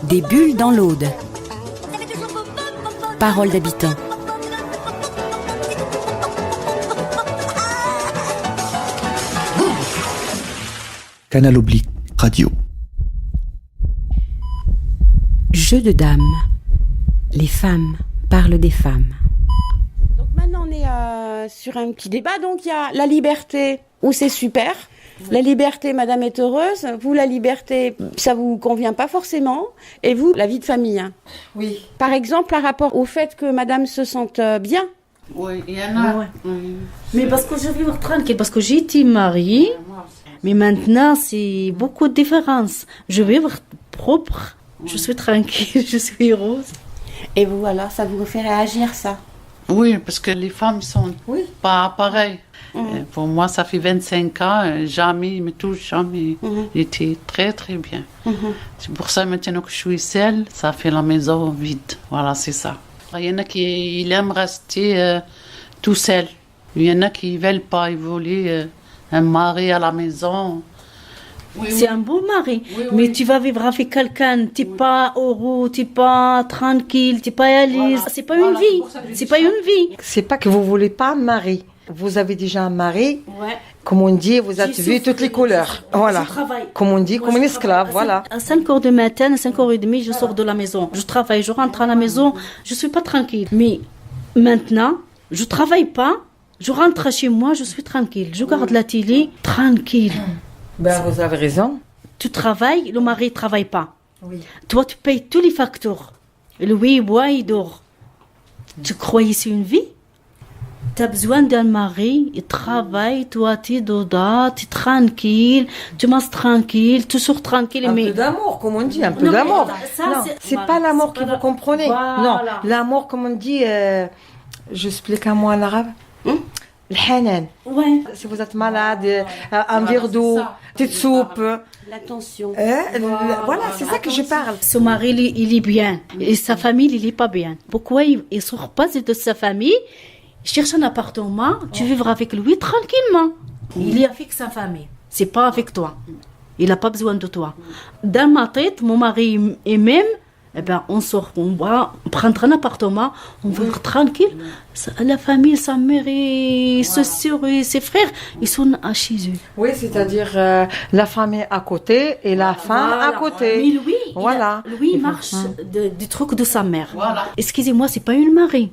Des bulles dans l'Aude. Paroles d'habitants. Canal Oblique Radio. Jeu de dames. Les femmes parlent des femmes. Donc maintenant on est sur un petit débat. Donc il y a la liberté, où c'est super. La liberté, madame est heureuse. Vous, la liberté, ça vous convient pas forcément. Et vous, la vie de famille. Hein. Oui. Par exemple, par rapport au fait que madame se sente bien. Oui, il y en a. Ouais. Mais parce que je vis tranquille, parce que j'ai été mariée, mais maintenant c'est beaucoup de différence. Je vis propre, je suis tranquille, je suis heureuse. Et vous, alors, ça vous fait réagir, ça? Oui, parce que les femmes sont pas pareilles. Pour moi, ça fait 25 ans, jamais il me touche, jamais. J'étais très, très bien. C'est pour ça, maintenant que je suis seule, ça fait la maison vide. Voilà, c'est ça. Il y en a qui aiment rester tout seul. Il y en a qui ne veulent pas, ils veulent un mari à la maison. C'est un beau mari, mais tu vas vivre avec quelqu'un, tu n'es pas heureux, tu n'es pas tranquille, tu n'es pas à l'aise. C'est pas une vie, c'est pas une vie. C'est pas que vous voulez pas un mari. Vous avez déjà un mari. Ouais. Comme on dit, vous avez vu toutes les couleurs. Voilà. Comme on dit, comme une esclave. Voilà. À 5h du matin, à 5h30, je sors de la maison. Je travaille, je rentre à la maison, je suis pas tranquille. Mais maintenant, je travaille pas, je rentre chez moi, je suis tranquille. Je regarde la télé, tranquille. Ben, vous avez raison. Tu travailles, le mari ne travaille pas. Oui. Toi, tu payes tous les factures. Lui, il boit, il dort. Tu croyais c'est une vie? Tu as besoin d'un mari, il travaille, toi, tu es dedans, tu es tranquille, tu manges tranquille, tu sors tranquille. Un mais... peu d'amour, comme on dit, un peu Non, d'amour. ça, Non, c'est pas l'amour que vous comprenez. Voilà. Non, l'amour, comme on dit, j'explique un mot en arabe. الحنان. Ouais. Si vous êtes malade, un verre d'eau, petite soupe. L'attention. Voilà, c'est ça que je parle. Son mari, il est bien. Et sa famille, il n'est pas bien. Pourquoi il ne sort pas de sa famille? Il cherche un appartement, tu vivras avec lui tranquillement. Il est avec sa famille. C'est pas avec toi. Il n'a pas besoin de toi. Dans ma tête, mon mari et même, eh ben, on sort, on va prendre un appartement, on va être tranquille. La famille, sa mère et ses soeurs et ses frères, ils sont chez eux. Oui, c'est-à-dire la famille à côté et la femme à côté. Mais lui, voilà. il marche du truc de sa mère. Voilà. Excusez-moi, c'est pas une mari.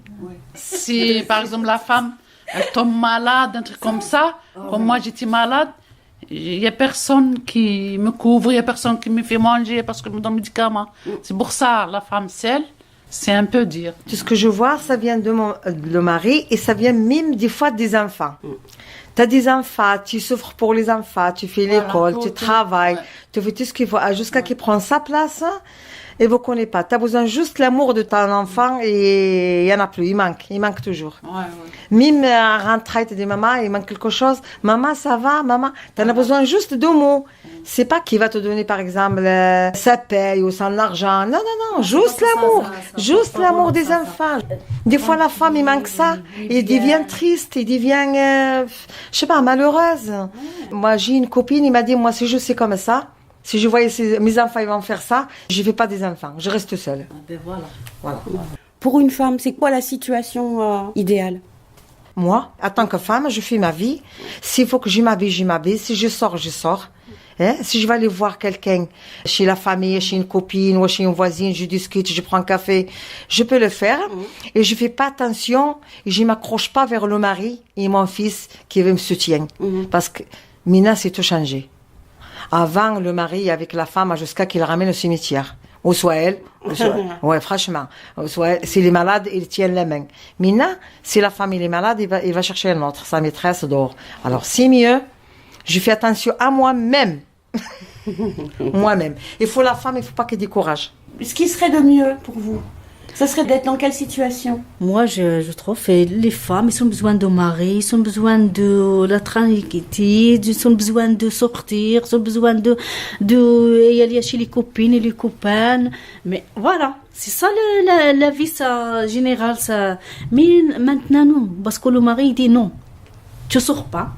Si, par exemple, la femme, elle tombe malade, un truc comme ça, comme moi j'étais malade, il n'y a personne qui me couvre, il n'y a personne qui me fait manger parce que je me donne des médicaments. C'est pour ça, la femme seule, c'est un peu dur. Tout ce que je vois, ça vient de le mari et ça vient même des fois des enfants. Tu as des enfants, tu souffres pour les enfants, tu fais l'école, tu travailles, tu fais tout ce qu'il faut, jusqu'à qu'il prenne sa place. Et vous ne connaissez pas. Tu as besoin juste l'amour de ton enfant et il n'y en a plus. Il manque toujours. Même en rentrée, tu dis maman, il manque quelque chose. Maman, ça va, maman. Tu en as besoin juste de mots. C'est pas qu'il va te donner, par exemple, sa paye ou son argent. Non, non, non. Juste l'amour. Juste l'amour des enfants. Des fois, la femme, il manque ça. Il devient triste. Il devient, je sais pas, malheureuse. Moi, j'ai une copine, il m'a dit, moi, si je sais comme ça, si je voyais mes enfants, ils vont faire ça, je ne fais pas des enfants, je reste seule. Voilà. Pour une femme, c'est quoi la situation idéale? Moi, en tant que femme, je fais ma vie. S'il faut que je m'habille, je m'habille. Si je sors, je sors. Si je vais aller voir quelqu'un, chez la famille, chez une copine ou chez une voisine, je discute, je prends un café, je peux le faire. Et je ne fais pas attention, et je ne m'accroche pas vers le mari et mon fils qui me soutient. Parce que maintenant, c'est tout changé. Avant, le mari avec la femme jusqu'à qu'il ramène au cimetière. Ou soit elle, ouais, franchement. Soit si il est malade, il tient la main. Maintenant, si la femme est malade, il va chercher un autre. Sa maîtresse dehors. Alors, c'est mieux. Je fais attention à moi-même. Moi-même. Il faut la femme, il ne faut pas qu'elle décourage. Ce qui serait de mieux pour vous, ça serait d'être dans quelle situation? Moi, je trouve que les femmes, ils ont besoin de mari, ils ont besoin de la tranquillité, ils ont besoin de sortir, ils ont besoin de aller chez les copines et les copains. Mais voilà, c'est ça la vie ça, générale. Ça. Mais maintenant, non, parce que le mari il dit non, tu ne sors pas,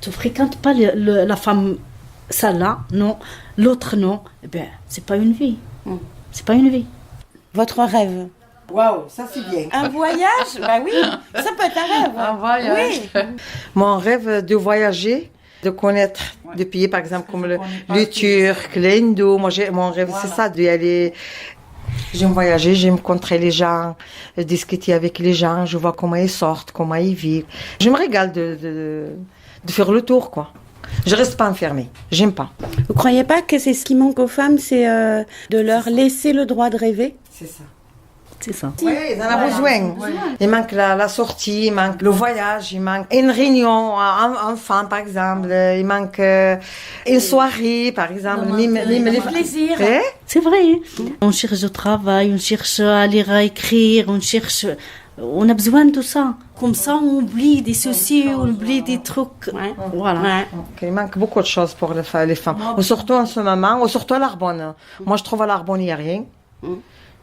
tu ne fréquentes pas la femme, ça là, non, l'autre non. Eh bien, c'est pas une vie. C'est pas une vie. Votre rêve? Waouh, ça c'est bien. Un voyage? Bah oui, ça peut être un rêve. Un voyage. Oui. Mon rêve de voyager, de connaître des pays, par exemple, comme le Turc, l'Indo. Mon rêve, c'est ça, d'y aller. J'aime voyager, j'aime rencontrer les gens, discuter avec les gens, je vois comment ils sortent, comment ils vivent. Je me régale de faire le tour, quoi. Je reste pas enfermée, j'aime pas. Vous croyez pas que c'est ce qui manque aux femmes, c'est de leur laisser le droit de rêver? C'est ça. C'est ça. Oui, ils en ont besoin. Il manque la sortie, il manque le voyage, il manque une réunion enfant, par exemple, il manque une soirée, par exemple. Même les plaisir. Eh? C'est vrai. On cherche du travail, on cherche à lire, à écrire, on a besoin de tout ça. Comme ça, on oublie des soucis, on oublie des trucs. Ouais. Voilà. Ouais. Il manque beaucoup de choses pour les femmes. Surtout en ce moment, surtout à Narbonne. Moi, je trouve à Narbonne, il n'y a rien.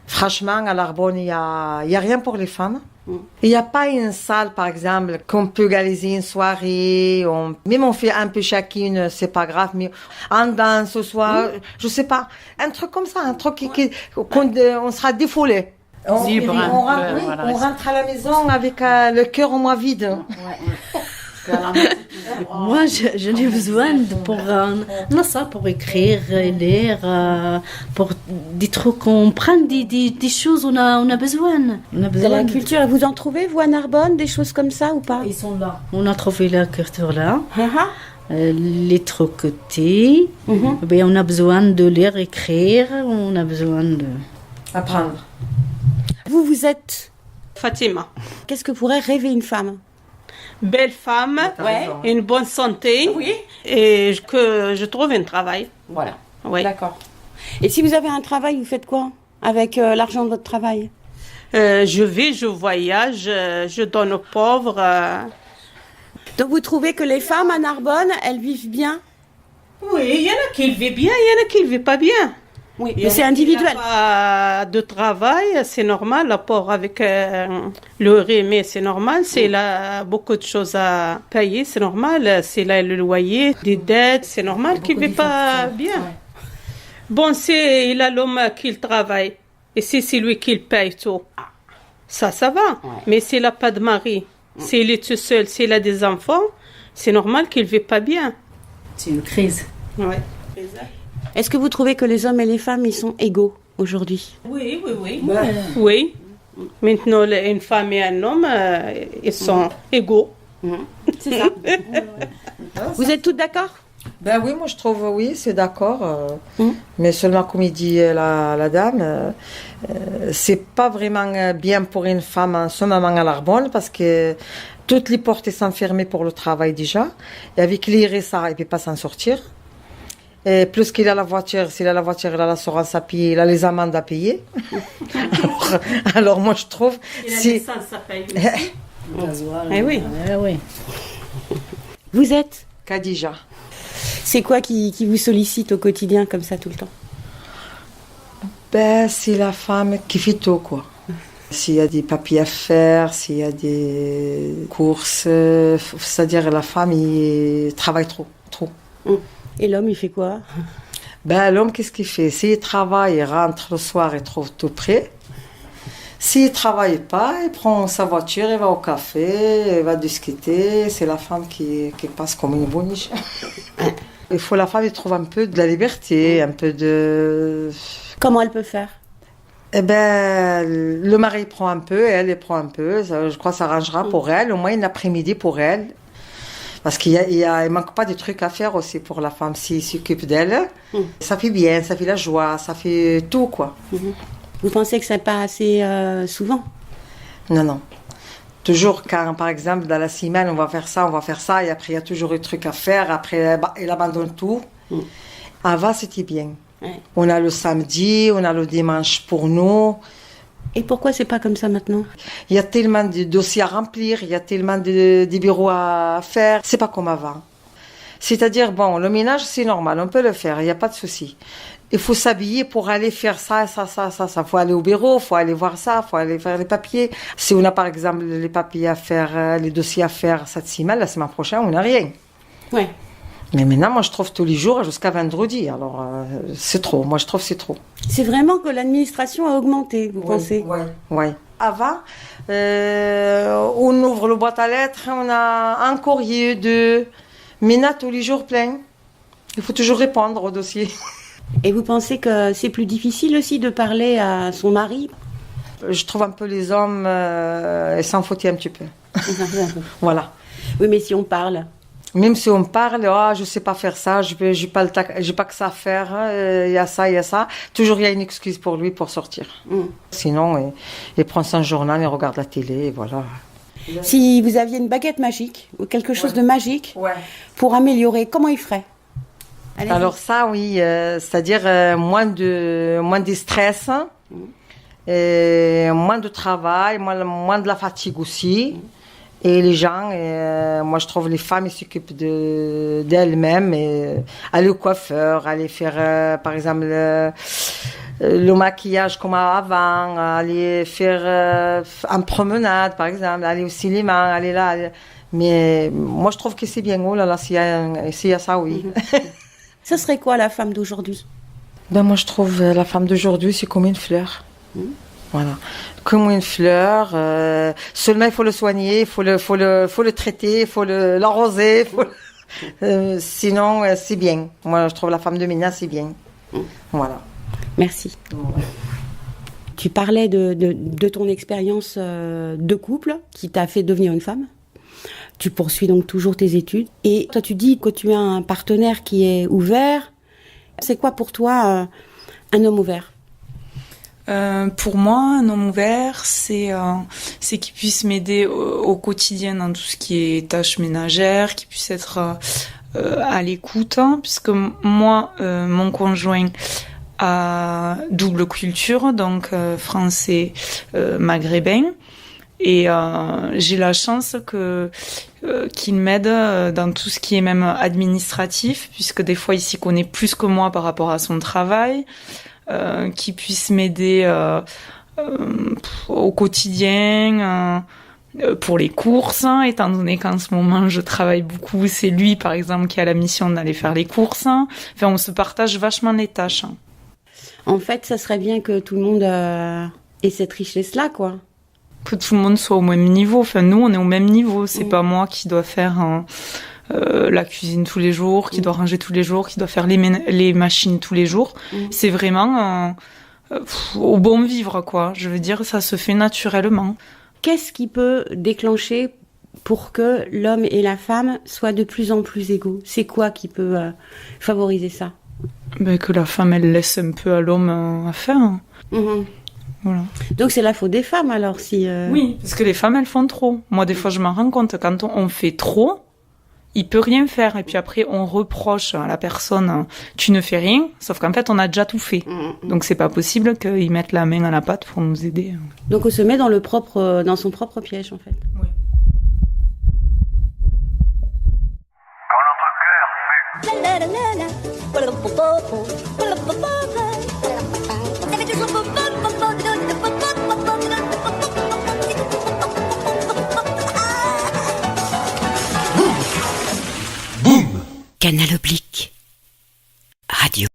Franchement, à Narbonne, il y a rien pour les femmes. Il n'y a pas une salle, par exemple, qu'on peut organiser une soirée. Même on fait un peu chacune, c'est pas grave, mais on danse ce soir, je sais pas. Un truc comme ça, un truc on sera défoulé. Libre, On rentre à la maison avec le cœur au moins vide. Moi, je n'ai besoin pour écrire, lire, pour des trucs, on prend des choses, on a besoin. De la culture, vous en trouvez, vous, à Narbonne, des choses comme ça ou pas? Ils sont là. On a trouvé la culture là. Ah, Les trucs côtés. Ben, on a besoin de lire, écrire, on a besoin de... Apprendre. Vous êtes... Fatima, Qu'est-ce que pourrait rêver une femme? belle femme, Ouais. une bonne santé, Oui. et que je trouve un travail. Voilà. Oui. D'accord. Et si vous avez un travail, vous faites quoi avec l'argent de votre travail? Je voyage, je donne aux pauvres. Donc vous trouvez que les femmes à Narbonne, elles vivent bien? Oui, il y en a qui le vivent bien, il y en a qui le vivent pas bien. Oui, mais c'est individuel. Il n'y a pas de travail, c'est normal, la pauvre avec le mais c'est normal, c'est là beaucoup de choses à payer, c'est normal, c'est là le loyer, des dettes, c'est normal qu'il ne vit pas bien. Bon, il a l'homme qui travaille, et c'est lui qui le paye tout. Ça va, mais s'il n'a pas de mari, s'il est tout seul, s'il a des enfants, c'est normal qu'il ne vit pas bien. C'est une crise. Ouais. Est-ce que vous trouvez que les hommes et les femmes, ils sont égaux aujourd'hui? Oui. Oui. Maintenant, une femme et un homme, ils sont égaux. C'est ça. Vous êtes toutes d'accord? Ben oui, moi je trouve, oui, c'est d'accord. Mais seulement, comme il dit la dame, c'est pas vraiment bien pour une femme en ce moment à Narbonne parce que toutes les portes sont fermées pour le travail déjà. Et avec l'IRSA, il ne peut pas s'en sortir. Et plus qu'il a la voiture, s'il a la voiture, il a l'assurance à payer, il a les amendes à payer. alors moi je trouve... Ça paye aussi. Eh oui. Oui. Vous êtes? Khadija. C'est quoi qui vous sollicite au quotidien comme ça tout le temps? Ben, c'est la femme qui fait tout, quoi. S'il y a des papiers à faire, s'il y a des courses, c'est-à-dire la femme, il travaille trop. Et l'homme, il fait quoi? Ben, l'homme, qu'est-ce qu'il fait? S'il travaille, il rentre le soir, il trouve tout prêt. S'il ne travaille pas, il prend sa voiture, il va au café, il va discuter. C'est la femme qui passe comme une boniche. Il faut la femme, elle trouve un peu de la liberté, un peu de... Comment elle peut faire? Eh ben, le mari prend un peu, elle prend un peu. Je crois que ça arrangera pour elle, au moins une après-midi pour elle. Parce qu'il ne manque pas de trucs à faire aussi pour la femme s'il s'occupe d'elle. Ça fait bien, ça fait la joie, ça fait tout, quoi. Vous pensez que ça pas assez souvent? Non. Toujours quand, par exemple, dans la semaine, on va faire ça, et après, il y a toujours des trucs à faire. Après, elle abandonne tout. Avant, c'était bien. Ouais. On a le samedi, on a le dimanche pour nous. Et pourquoi c'est pas comme ça maintenant? Il y a tellement de dossiers à remplir, il y a tellement de bureaux à faire. C'est pas comme avant. C'est-à-dire, bon, le ménage, c'est normal, on peut le faire, il n'y a pas de souci. Il faut s'habiller pour aller faire ça. Il faut aller au bureau, il faut aller voir ça, il faut aller faire les papiers. Si on a, par exemple, les papiers à faire, les dossiers à faire cette semaine, la semaine prochaine, on n'a rien. Ouais. Mais maintenant, moi, je trouve tous les jours jusqu'à vendredi. Alors, c'est trop. Moi, je trouve que c'est trop. C'est vraiment que l'administration a augmenté, vous pensez? Oui. Avant, on ouvre le boîte à lettres, on a un courrier de... Maintenant, tous les jours plein. Il faut toujours répondre au dossier. Et vous pensez que c'est plus difficile aussi de parler à son mari? Je trouve un peu les hommes s'en foutent un petit peu. Voilà. Oui, mais si on parle. Même si on parle, je sais pas faire ça, j'ai pas que ça à faire, il y a ça. Toujours il y a une excuse pour lui pour sortir. Sinon, il prend son journal, il regarde la télé, et voilà. Si vous aviez une baguette magique ou quelque chose de magique pour améliorer, comment il ferait? Allez-y. Alors ça, oui, c'est-à-dire moins de stress, et moins de travail, moins de la fatigue aussi. Et les gens, moi je trouve les femmes, ils s'occupent d'elles-mêmes, et aller au coiffeur, aller faire par exemple le maquillage comme avant, aller faire en promenade par exemple, aller au cinéma, aller là. Mais moi je trouve que c'est bien, oh là là, s'il y a ça, oui. Ce serait quoi la femme d'aujourd'hui? Ben moi je trouve la femme d'aujourd'hui, c'est comme une fleur. Voilà, comme une fleur. Seulement il faut le soigner, il faut le traiter, il faut l'arroser. Sinon c'est bien. Moi je trouve la femme de Mina c'est bien. Voilà. Merci. Tu parlais de ton expérience de couple qui t'a fait devenir une femme. Tu poursuis donc toujours tes études. Et toi tu dis que tu as un partenaire qui est ouvert. C'est quoi pour toi un homme ouvert? Pour moi, un homme ouvert, c'est qu'il puisse m'aider au quotidien dans tout ce qui est tâches ménagères, qu'il puisse être à l'écoute, hein, puisque moi, mon conjoint a double culture, donc français, maghrébin, et j'ai la chance qu'il m'aide dans tout ce qui est même administratif, puisque des fois il s'y connaît plus que moi par rapport à son travail. Qui puisse m'aider au quotidien pour les courses, hein, étant donné qu'en ce moment je travaille beaucoup, c'est lui par exemple qui a la mission d'aller faire les courses. Hein. Enfin, on se partage vachement les tâches. Hein. En fait, ça serait bien que tout le monde ait cette richesse-là, quoi. Que tout le monde soit au même niveau. Enfin, nous, on est au même niveau. C'est pas moi qui dois faire la cuisine tous les jours, qui doit ranger tous les jours, qui doit faire les machines tous les jours. C'est vraiment au bon vivre, quoi. Je veux dire, ça se fait naturellement. Qu'est-ce qui peut déclencher pour que l'homme et la femme soient de plus en plus égaux? C'est quoi qui peut favoriser ça? Ben, que la femme, elle laisse un peu à l'homme à faire. Voilà. Donc c'est la faute des femmes alors si... Oui, parce que les femmes, elles font trop. Moi, des fois, je m'en rends compte, quand on fait trop, il peut rien faire. Et puis après, on reproche à la personne, tu ne fais rien, sauf qu'en fait, on a déjà tout fait. Donc c'est pas possible qu'ils mettent la main à la pâte pour nous aider. Donc on se met dans son propre piège, en fait. Oui. Canal Oblique.